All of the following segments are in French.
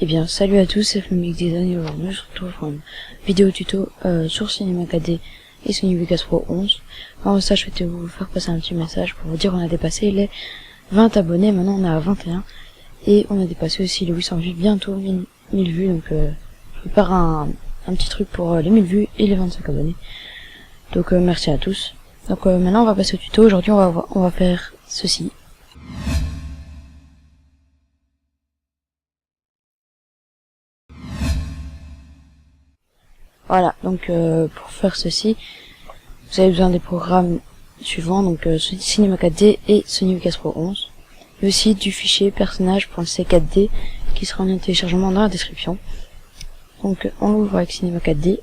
Eh bien, salut à tous, c'est Flumic Design et aujourd'hui je se retrouve pour une vidéo tuto sur Cinema 4D et Sony Vegas Pro 11. Avant ça, je souhaitais vous faire passer un petit message pour vous dire qu'on a dépassé les 20 abonnés, maintenant on est à 21 et on a dépassé aussi les 800 vues, bientôt 1000 vues, donc je prépare un petit truc pour les 1000 vues et les 25 abonnés. Donc merci à tous. Donc maintenant on va passer au tuto. Aujourd'hui on va faire ceci. Voilà, donc pour faire ceci, vous avez besoin des programmes suivants, donc Cinema 4D et Sony Vegas Pro 11, mais aussi du fichier personnage.c4d qui sera en téléchargement dans la description. Donc on l'ouvre avec Cinema 4D,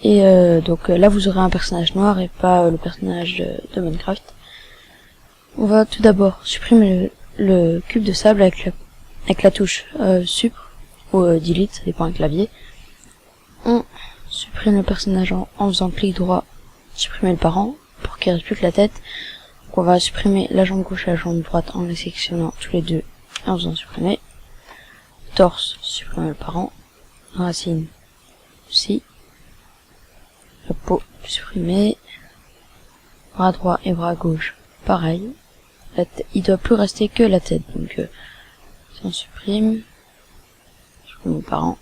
et donc là vous aurez un personnage noir et pas le personnage de Minecraft. On va tout d'abord supprimer le cube de sable avec la touche Sup ou Delete, ça dépend du clavier. On supprime le personnage en faisant clic droit, supprimer le parent, pour qu'il reste plus que la tête. Donc on va supprimer la jambe gauche et la jambe droite en les sélectionnant tous les deux et en faisant supprimer. Torse, supprimer le parent. Racine, aussi. La peau, supprimer. Bras droit et bras gauche, pareil. Il doit plus rester que la tête, donc si on supprime le parent.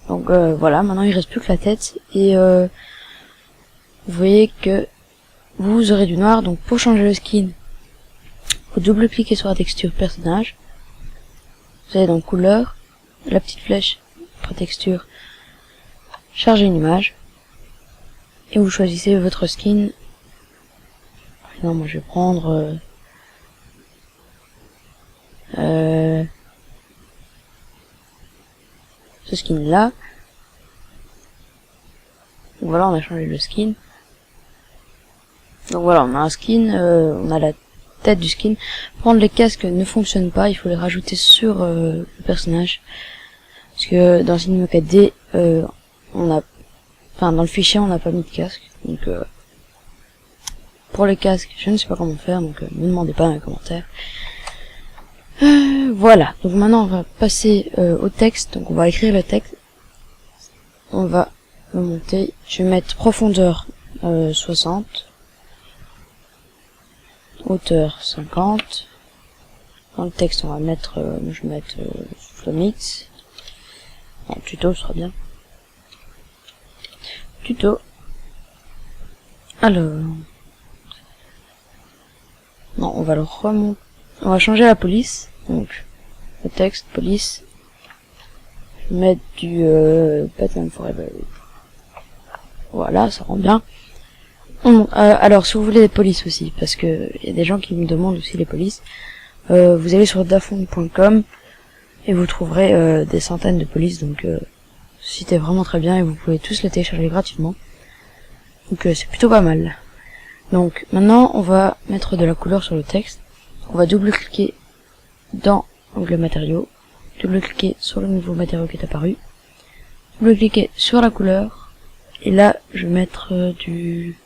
Donc voilà, maintenant il reste plus que la tête et vous voyez que vous aurez du noir. Donc pour changer le skin, vous double-cliquez sur la texture personnage, vous allez dans couleur, la petite flèche pour texture, charger une image et vous choisissez votre skin. Non, moi je vais prendre ce skin là. Donc voilà, on a changé le skin. Donc voilà, on a un skin, on a la tête du skin. Prendre les casques ne fonctionne pas, il faut les rajouter sur le personnage. Parce que dans Cinema 4D, dans le fichier on n'a pas mis de casque. Donc pour les casques, je ne sais pas comment faire, donc ne me demandez pas dans les commentaires. Voilà, donc maintenant on va passer au texte. Donc on va écrire le texte. On va le monter. Je vais mettre profondeur 60. Hauteur 50. Dans le texte on va mettre, je vais mettre Flomix. En tuto ce sera bien. Tuto. Alors. Non, on va le remonter. On va changer la police. Donc, le texte, police. Je vais mettre du Batman Forever. Voilà, ça rend bien. Alors, si vous voulez des polices aussi, parce que il y a des gens qui me demandent aussi les polices, vous allez sur dafont.com et vous trouverez des centaines de polices. Donc, c'était vraiment très bien et vous pouvez tous les télécharger gratuitement. Donc, c'est plutôt pas mal. Donc, maintenant, on va mettre de la couleur sur le texte. On va double-cliquer dans l'onglet matériaux, double-cliquer sur le nouveau matériau qui est apparu, double-cliquer sur la couleur, et là je vais mettre du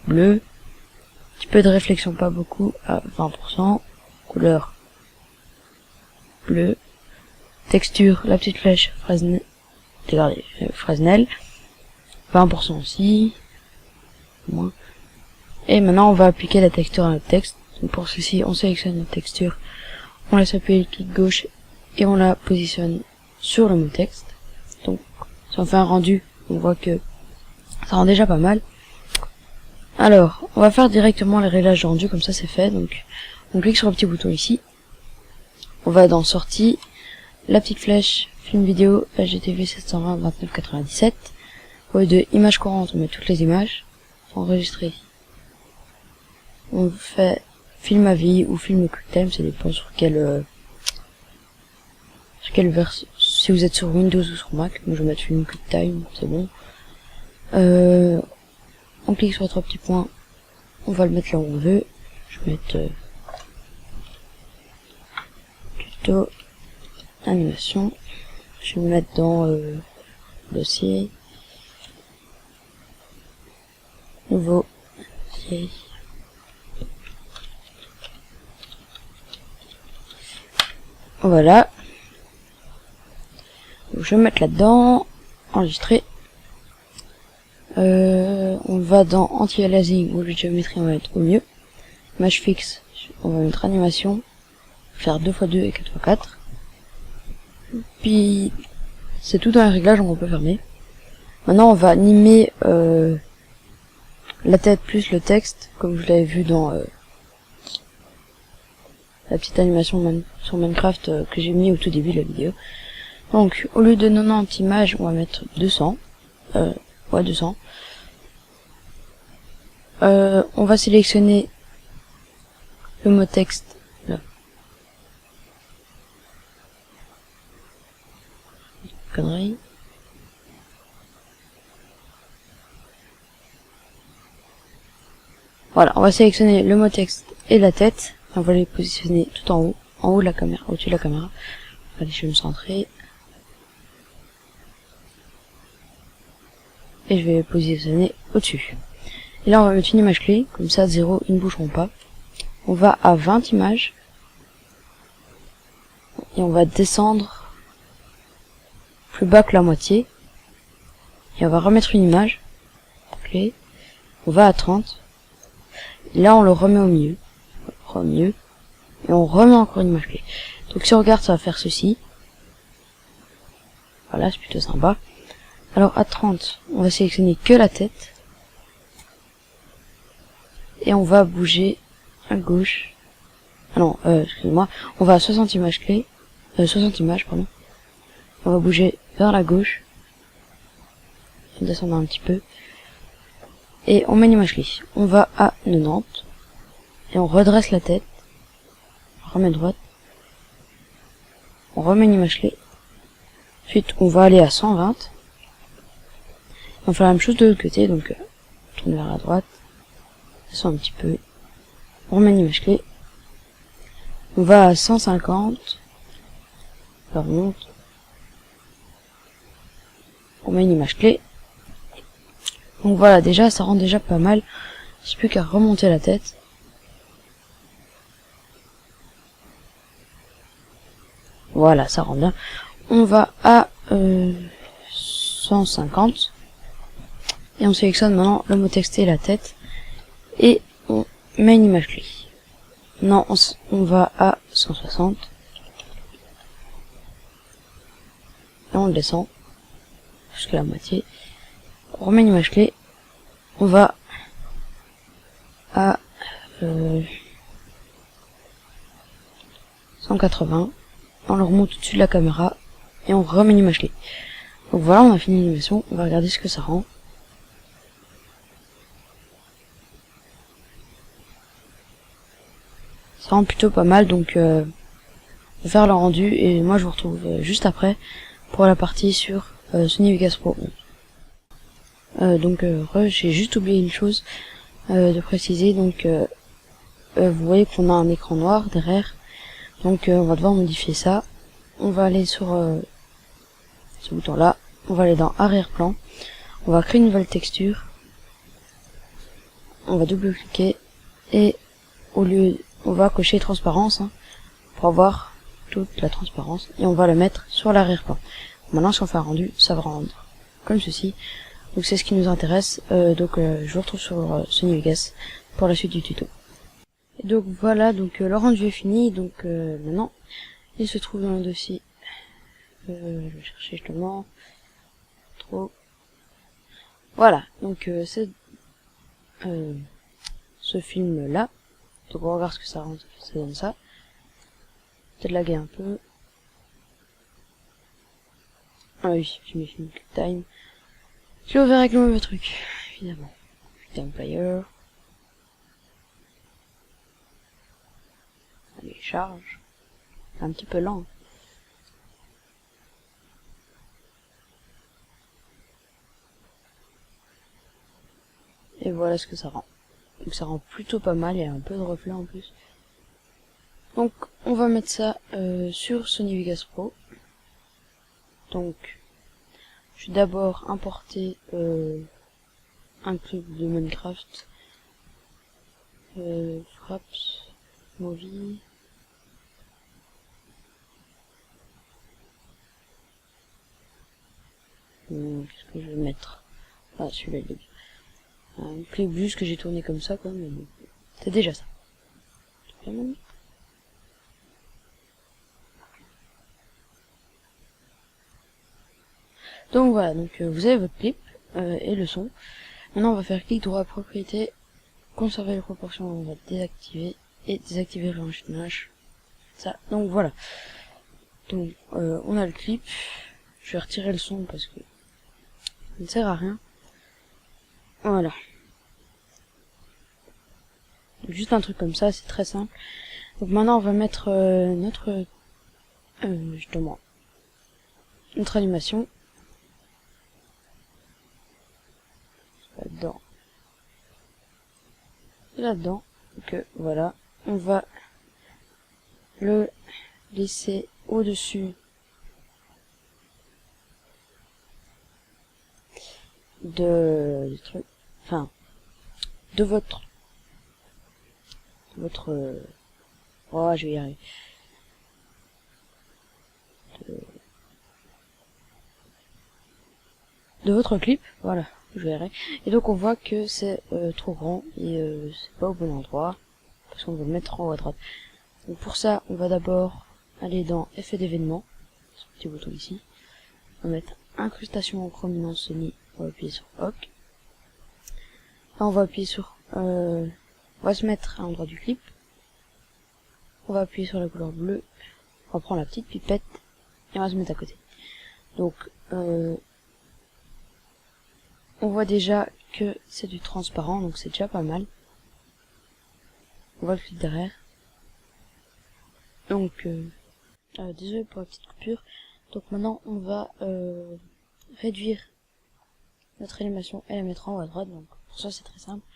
bleu, un petit peu de réflexion, pas beaucoup, à 20%, couleur bleu, texture, la petite flèche Fresnel, 20% aussi, moins. Et maintenant on va appliquer la texture à notre texte. Donc pour ceci on sélectionne notre texture, on laisse appuyer le clic gauche et on la positionne sur le mot texte. Donc ça en fait un rendu, on voit que ça rend déjà pas mal. Alors on va faire directement les réglages de rendu, comme ça c'est fait. Donc on clique sur le petit bouton ici, on va dans sortie, la petite flèche film vidéo HGTV 720 2997, au lieu de images courantes on met toutes les images, enregistrer. On fait film à vie ou film QuickTime, ça dépend sur quelle version, si vous êtes sur Windows ou sur Mac. Moi je vais mettre film QuickTime, c'est bon. On clique sur les trois petits points, on va le mettre là où on veut. Je vais mettre tuto, animation, je vais me mettre dans dossier, nouveau, dossier. Voilà. Donc, je vais mettre là-dedans, enregistrer. On va dans anti-aliasing ou géométrie, on va mettre au mieux. Image fixe, on va mettre animation, faire 2x2 et 4x4. Puis c'est tout dans les réglages, donc on peut fermer. Maintenant on va animer la tête plus le texte, comme je l'avais vu dans la petite animation sur Minecraft que j'ai mis au tout début de la vidéo. Donc au lieu de 90 images, on va mettre 200. Ouais, 200. On va sélectionner le mot texte là. Connerie. Voilà, on va sélectionner le mot texte et la tête. On va les positionner tout en haut de la caméra, au-dessus de la caméra. Allez, je vais me centrer. Et je vais les positionner au-dessus. Et là, on va mettre une image clé, comme ça, 0, ils ne bougeront pas. On va à 20 images. Et on va descendre plus bas que la moitié. Et on va remettre une image clé. On va à 30. Et là, on le remet au milieu. Et on remet encore une image clé. Donc si on regarde, ça va faire ceci. Voilà, c'est plutôt sympa. Alors à 30, on va sélectionner que la tête. Et on va bouger à gauche. Ah non, excusez-moi. On va à 60 images clés. 60 images, pardon. On va bouger vers la gauche. On descend un petit peu. Et on met une image clé. On va à 90. Et on redresse la tête. On remet droite. On remet une image clé. Ensuite, on va aller à 120. On va faire la même chose de l'autre côté, donc tourne vers la droite. Descend un petit peu. On remet une image clé. On va à 150. On remonte. On met une image clé. Donc voilà, déjà, ça rend déjà pas mal. J'ai plus qu'à remonter la tête. Voilà, ça rend bien. On va à 150. Et on sélectionne maintenant le mot texte et la tête. Et on met une image clé. Non, on va à 160. Et on descend jusqu'à la moitié. On remet une image clé. On va à 180. On le remonte au-dessus de la caméra. Et on remet une image clé. Donc voilà, on a fini l'animation. On va regarder ce que ça rend. Ça rend plutôt pas mal, donc on va faire le rendu et moi je vous retrouve juste après pour la partie sur Sony Vegas Pro 11. Donc j'ai juste oublié une chose de préciser, donc vous voyez qu'on a un écran noir derrière, donc on va devoir modifier ça. On va aller sur ce bouton là, on va aller dans arrière-plan, on va créer une nouvelle texture, on va double-cliquer et au lieu on va cocher transparence pour avoir toute la transparence et on va le mettre sur l'arrière-plan. Maintenant si on fait un rendu, ça va rendre comme ceci. Donc c'est ce qui nous intéresse. Je vous retrouve sur Sony Vegas pour la suite du tuto. Et donc voilà, donc le rendu est fini. Donc maintenant il se trouve dans le dossier. Je vais chercher justement trop. Voilà, donc c'est ce film là. Donc on va voir ce que ça rend, ça donne ça. Peut-être laguer un peu. Ah oui, j'ai mis film time. J'ai ouvert avec le mauvais truc, évidemment. Time player. Allez, charge. C'est un petit peu lent. Et voilà ce que ça rend. Donc ça rend plutôt pas mal, il y a un peu de reflet en plus. Donc on va mettre ça sur Sony Vegas Pro. Donc je vais d'abord importer un clip de Minecraft. Fraps, Movie. Qu'est-ce que je vais mettre? Ah, celui-là, il est bien. Un clip juste que j'ai tourné comme ça, quoi, mais bon. C'est déjà ça. Donc voilà, donc vous avez votre clip et le son. Maintenant on va faire clic droit propriété, conserver les proportions, on va désactiver et désactiver le l'enchaînage. Ça, donc voilà. Donc on a le clip. Je vais retirer le son parce que ça ne sert à rien. Voilà. Donc, juste un truc comme ça, c'est très simple. Donc maintenant on va mettre justement notre animation là-dedans. Là-dedans. Donc voilà, on va le laisser au-dessus du truc, enfin de votre oh, je vais y arriver, de votre clip, voilà, je vais y arriver. Et donc on voit que c'est trop grand et c'est pas au bon endroit parce qu'on veut le mettre en haut à droite. Donc pour ça on va d'abord aller dans effet d'événement, ce petit bouton ici, on va mettre incrustation en prominence semi, on va appuyer sur OK. Là on va appuyer sur on va se mettre à l'endroit du clip, on va appuyer sur la couleur bleue, on va prendre la petite pipette et on va se mettre à côté. Donc on voit déjà que c'est du transparent, donc c'est déjà pas mal. On voit le clip derrière. Donc désolé pour la petite coupure. Donc maintenant on va réduire notre animation et la mettre en haut à droite. Donc pour ça c'est très simple.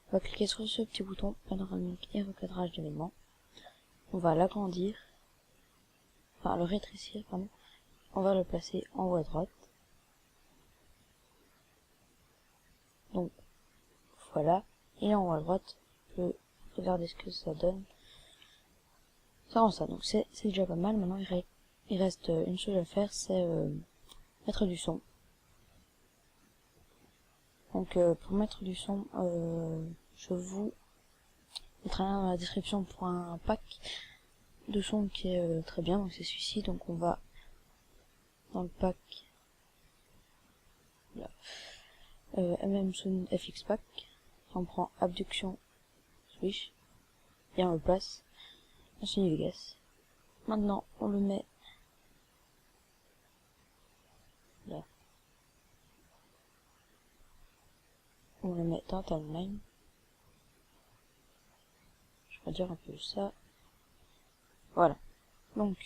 On va cliquer sur ce petit bouton panoramique et recadrage d'événements. On va l'agrandir, enfin le rétrécir, pardon. On va le placer en haut à droite. Donc voilà. Et en haut à droite, on peut regarder ce que ça donne. Ça rend ça. Donc c'est déjà pas mal. Maintenant il reste une chose à faire, c'est mettre du son. Donc pour mettre du son, je vous mettrai dans la description pour un pack de son qui est très bien. Donc c'est celui-ci. Donc on va dans le pack là, MM-Sound FX Pack. On prend Abduction Switch et on le place dans Sony Vegas. Maintenant on le met là. On le met dans Timeline. Je vais dire un peu ça. Voilà. Donc,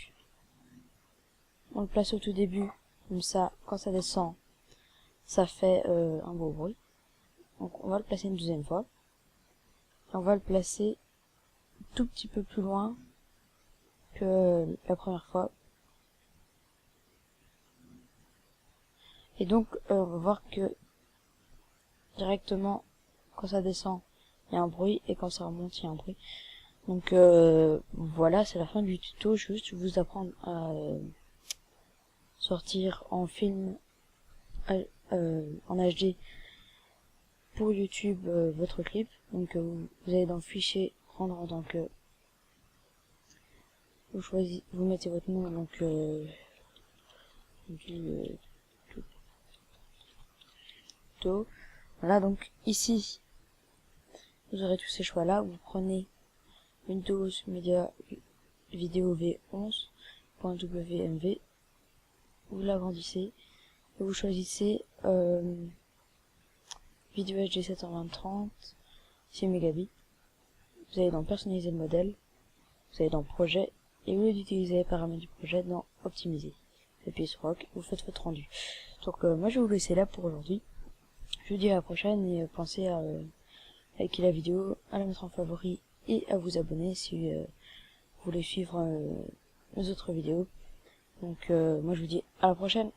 on le place au tout début. Comme ça, quand ça descend, ça fait un beau bruit. Donc, on va le placer une deuxième fois. Et on va le placer tout petit peu plus loin que la première fois. Et donc, on va voir que directement, quand ça descend, il y a un bruit, et quand ça remonte, il y a un bruit. Donc voilà, c'est la fin du tuto. Juste vous apprendre à sortir en film en HD pour YouTube votre clip. Donc vous allez dans le fichier, prendre en tant que vous mettez votre nom, donc du tuto. Voilà, donc ici vous aurez tous ces choix là. Vous prenez Windows Media Vidéo V11.wmv, vous l'agrandissez et vous choisissez vidéo HD 720-30 6 mégabits. Vous allez dans personnaliser le modèle, vous allez dans projet et au lieu d'utiliser les paramètres du projet, dans optimiser. Vous appuyez sur OK, vous faites votre rendu. Donc moi je vais vous laisser là pour aujourd'hui. Je vous dis à la prochaine et pensez à liker la vidéo, à la mettre en favori et à vous abonner si vous voulez suivre mes autres vidéos. Donc moi je vous dis à la prochaine.